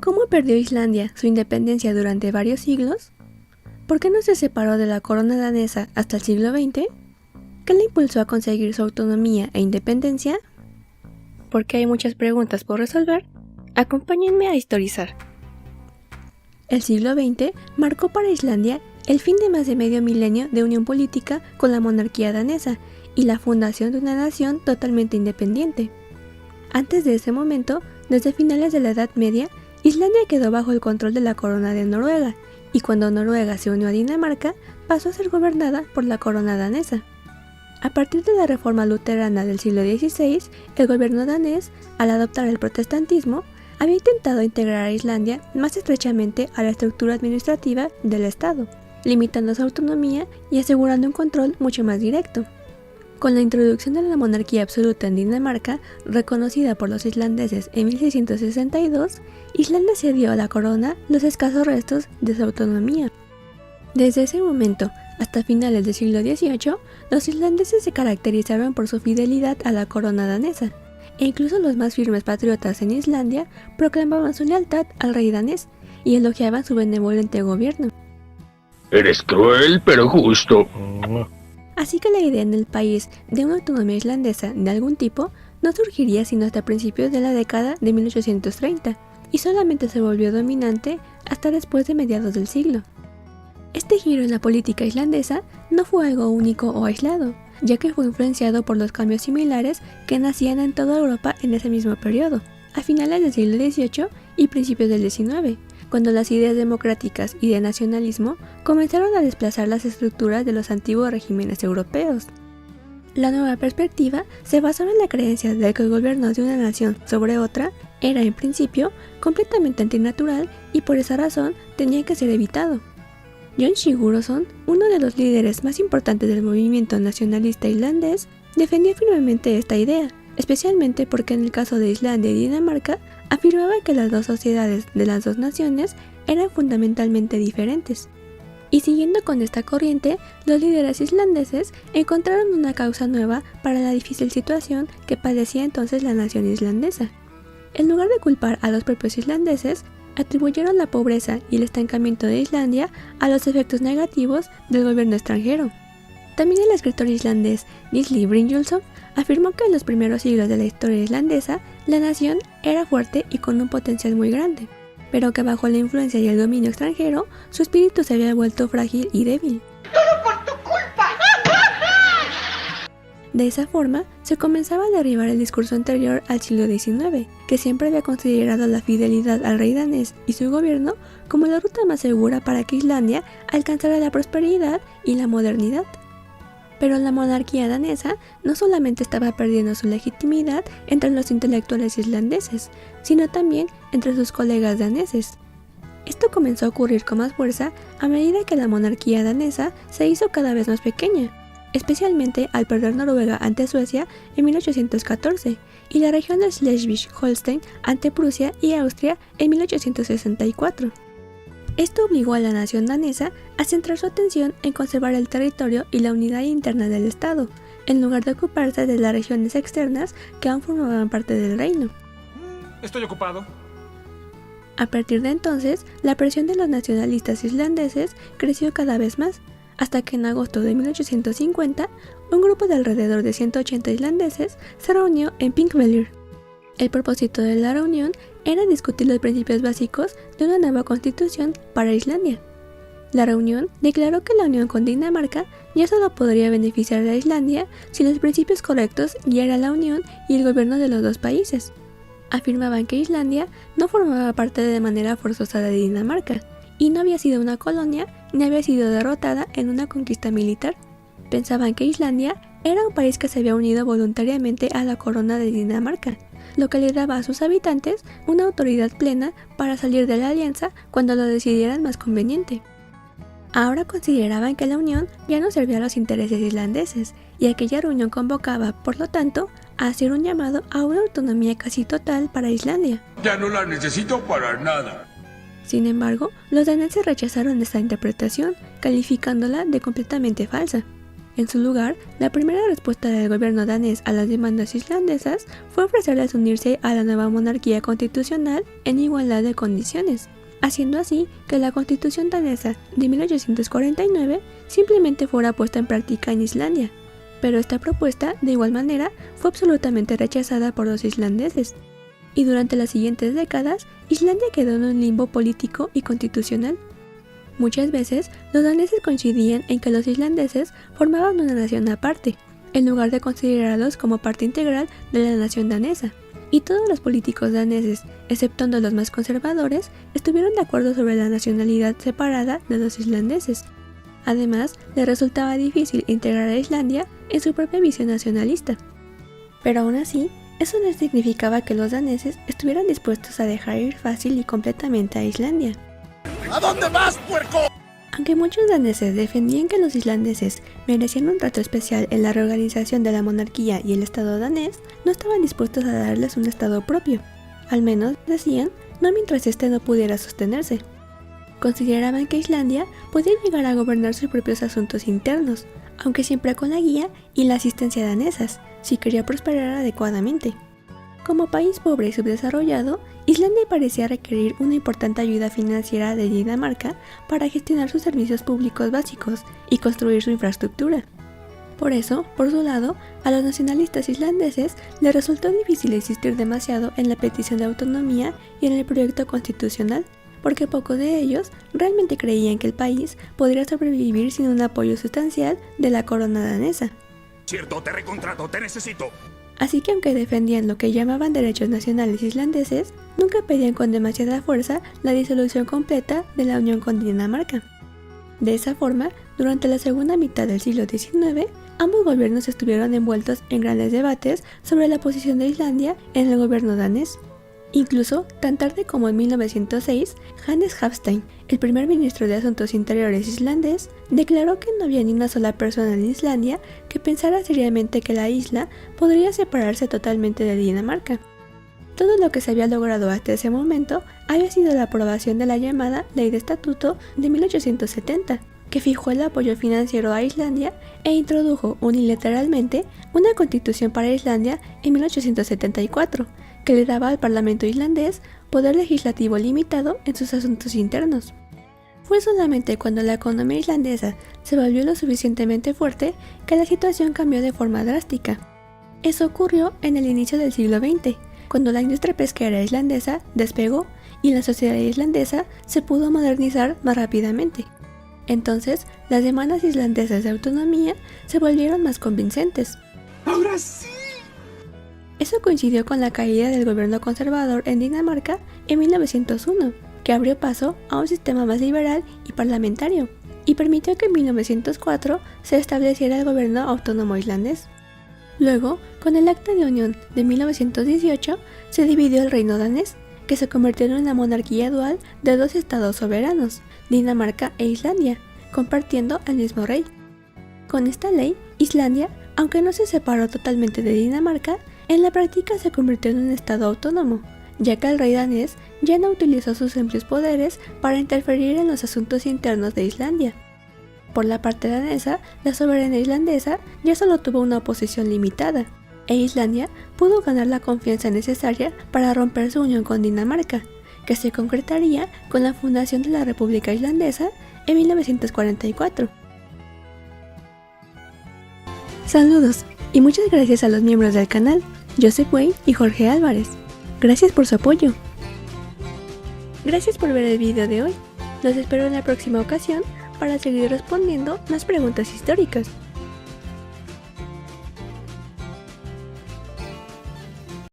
¿Cómo perdió Islandia su independencia durante varios siglos? ¿Por qué no se separó de la corona danesa hasta el siglo XX? ¿Qué le impulsó a conseguir su autonomía e independencia? Porque hay muchas preguntas por resolver, acompáñenme a historizar. El siglo XX marcó para Islandia el fin de más de medio milenio de unión política con la monarquía danesa y la fundación de una nación totalmente independiente. Antes de ese momento, desde finales de la Edad Media, Islandia quedó bajo el control de la corona de Noruega, y cuando Noruega se unió a Dinamarca, pasó a ser gobernada por la corona danesa. A partir de la reforma luterana del siglo XVI, el gobierno danés, al adoptar el protestantismo, había intentado integrar a Islandia más estrechamente a la estructura administrativa del Estado, limitando su autonomía y asegurando un control mucho más directo. Con la introducción de la monarquía absoluta en Dinamarca, reconocida por los islandeses en 1662, Islandia cedió a la corona los escasos restos de su autonomía. Desde ese momento hasta finales del siglo XVIII, los islandeses se caracterizaron por su fidelidad a la corona danesa, e incluso los más firmes patriotas en Islandia proclamaban su lealtad al rey danés y elogiaban su benevolente gobierno. Eres cruel pero justo. Así que la idea en el país de una autonomía islandesa de algún tipo no surgiría sino hasta principios de la década de 1830, y solamente se volvió dominante hasta después de mediados del siglo. Este giro en la política islandesa no fue algo único o aislado, ya que fue influenciado por los cambios similares que nacían en toda Europa en ese mismo periodo, a finales del siglo XVIII y principios del XIX, cuando las ideas democráticas y de nacionalismo comenzaron a desplazar las estructuras de los antiguos regímenes europeos. La nueva perspectiva se basaba en la creencia de que el gobierno de una nación sobre otra era, en principio, completamente antinatural y por esa razón tenía que ser evitado. Jón Sigurðsson, uno de los líderes más importantes del movimiento nacionalista islandés, defendió firmemente esta idea, especialmente porque en el caso de Islandia y Dinamarca, afirmaba que las dos sociedades de las dos naciones eran fundamentalmente diferentes. Y siguiendo con esta corriente, los líderes islandeses encontraron una causa nueva para la difícil situación que padecía entonces la nación islandesa. En lugar de culpar a los propios islandeses, atribuyeron la pobreza y el estancamiento de Islandia a los efectos negativos del gobierno extranjero. También el escritor islandés Gisli Brynjólfsson afirmó que en los primeros siglos de la historia islandesa, la nación era fuerte y con un potencial muy grande, pero que bajo la influencia y el dominio extranjero, su espíritu se había vuelto frágil y débil. ¡Todo por tu culpa! De esa forma, se comenzaba a derribar el discurso anterior al siglo XIX, que siempre había considerado la fidelidad al rey danés y su gobierno como la ruta más segura para que Islandia alcanzara la prosperidad y la modernidad. Pero la monarquía danesa no solamente estaba perdiendo su legitimidad entre los intelectuales islandeses, sino también entre sus colegas daneses. Esto comenzó a ocurrir con más fuerza a medida que la monarquía danesa se hizo cada vez más pequeña, especialmente al perder Noruega ante Suecia en 1814 y la región de Schleswig-Holstein ante Prusia y Austria en 1864. Esto obligó a la nación danesa a centrar su atención en conservar el territorio y la unidad interna del Estado, en lugar de ocuparse de las regiones externas que aún formaban parte del reino. Estoy ocupado. A partir de entonces, la presión de los nacionalistas islandeses creció cada vez más, hasta que en agosto de 1850, un grupo de alrededor de 180 islandeses se reunió en Þingvellir. El propósito de la reunión era discutir los principios básicos de una nueva constitución para Islandia. La reunión declaró que la unión con Dinamarca ya solo podría beneficiar a Islandia si los principios correctos guiaran la unión y el gobierno de los dos países. Afirmaban que Islandia no formaba parte de manera forzosa de Dinamarca, y no había sido una colonia ni había sido derrotada en una conquista militar. Pensaban que Islandia era un país que se había unido voluntariamente a la corona de Dinamarca, lo que le daba a sus habitantes una autoridad plena para salir de la alianza cuando lo decidieran más conveniente. Ahora consideraban que la unión ya no servía a los intereses islandeses, y aquella reunión convocaba, por lo tanto, a hacer un llamado a una autonomía casi total para Islandia. Ya no la necesito para nada. Sin embargo, los daneses rechazaron esta interpretación, calificándola de completamente falsa. En su lugar, la primera respuesta del gobierno danés a las demandas islandesas fue ofrecerles unirse a la nueva monarquía constitucional en igualdad de condiciones, haciendo así que la Constitución danesa de 1849 simplemente fuera puesta en práctica en Islandia. Pero esta propuesta, de igual manera, fue absolutamente rechazada por los islandeses. Y durante las siguientes décadas, Islandia quedó en un limbo político y constitucional. Muchas veces, los daneses coincidían en que los islandeses formaban una nación aparte, en lugar de considerarlos como parte integral de la nación danesa. Y todos los políticos daneses, exceptuando los más conservadores, estuvieron de acuerdo sobre la nacionalidad separada de los islandeses. Además, les resultaba difícil integrar a Islandia en su propia visión nacionalista. Pero aún así, eso no significaba que los daneses estuvieran dispuestos a dejar ir fácil y completamente a Islandia. ¿A dónde vas, puerco? Aunque muchos daneses defendían que los islandeses merecían un trato especial en la reorganización de la monarquía y el Estado danés, no estaban dispuestos a darles un Estado propio. Al menos, decían, no mientras éste no pudiera sostenerse. Consideraban que Islandia podía llegar a gobernar sus propios asuntos internos, aunque siempre con la guía y la asistencia danesas, si quería prosperar adecuadamente. Como país pobre y subdesarrollado, Islandia parecía requerir una importante ayuda financiera de Dinamarca para gestionar sus servicios públicos básicos y construir su infraestructura. Por eso, por su lado, a los nacionalistas islandeses les resultó difícil insistir demasiado en la petición de autonomía y en el proyecto constitucional, porque pocos de ellos realmente creían que el país podría sobrevivir sin un apoyo sustancial de la corona danesa. Cierto, te recontrato, te necesito. Así que aunque defendían lo que llamaban derechos nacionales islandeses, nunca pedían con demasiada fuerza la disolución completa de la unión con Dinamarca. De esa forma, durante la segunda mitad del siglo XIX, ambos gobiernos estuvieron envueltos en grandes debates sobre la posición de Islandia en el gobierno danés. Incluso, tan tarde como en 1906, Hannes Hafstein, el primer ministro de Asuntos Interiores islandés, declaró que no había ni una sola persona en Islandia que pensara seriamente que la isla podría separarse totalmente de Dinamarca. Todo lo que se había logrado hasta ese momento había sido la aprobación de la llamada Ley de Estatuto de 1870, que fijó el apoyo financiero a Islandia e introdujo unilateralmente una constitución para Islandia en 1874, que le daba al Parlamento islandés poder legislativo limitado en sus asuntos internos. Fue solamente cuando la economía islandesa se volvió lo suficientemente fuerte que la situación cambió de forma drástica. Eso ocurrió en el inicio del siglo XX, cuando la industria pesquera islandesa despegó y la sociedad islandesa se pudo modernizar más rápidamente. Entonces, las demandas islandesas de autonomía se volvieron más convincentes. ¡Ahora sí! Eso coincidió con la caída del gobierno conservador en Dinamarca en 1901, que abrió paso a un sistema más liberal y parlamentario, y permitió que en 1904 se estableciera el gobierno autónomo islandés. Luego, con el Acta de Unión de 1918, se dividió el reino danés, que se convirtió en una monarquía dual de dos estados soberanos, Dinamarca e Islandia, compartiendo al mismo rey. Con esta ley, Islandia, aunque no se separó totalmente de Dinamarca, en la práctica se convirtió en un estado autónomo, ya que el rey danés ya no utilizó sus amplios poderes para interferir en los asuntos internos de Islandia. Por la parte danesa, la soberanía islandesa ya solo tuvo una oposición limitada, e Islandia pudo ganar la confianza necesaria para romper su unión con Dinamarca, que se concretaría con la fundación de la República Islandesa en 1944. Saludos y muchas gracias a los miembros del canal, Joseph Wayne y Jorge Álvarez. Gracias por su apoyo. Gracias por ver el video de hoy. Los espero en la próxima ocasión para seguir respondiendo más preguntas históricas.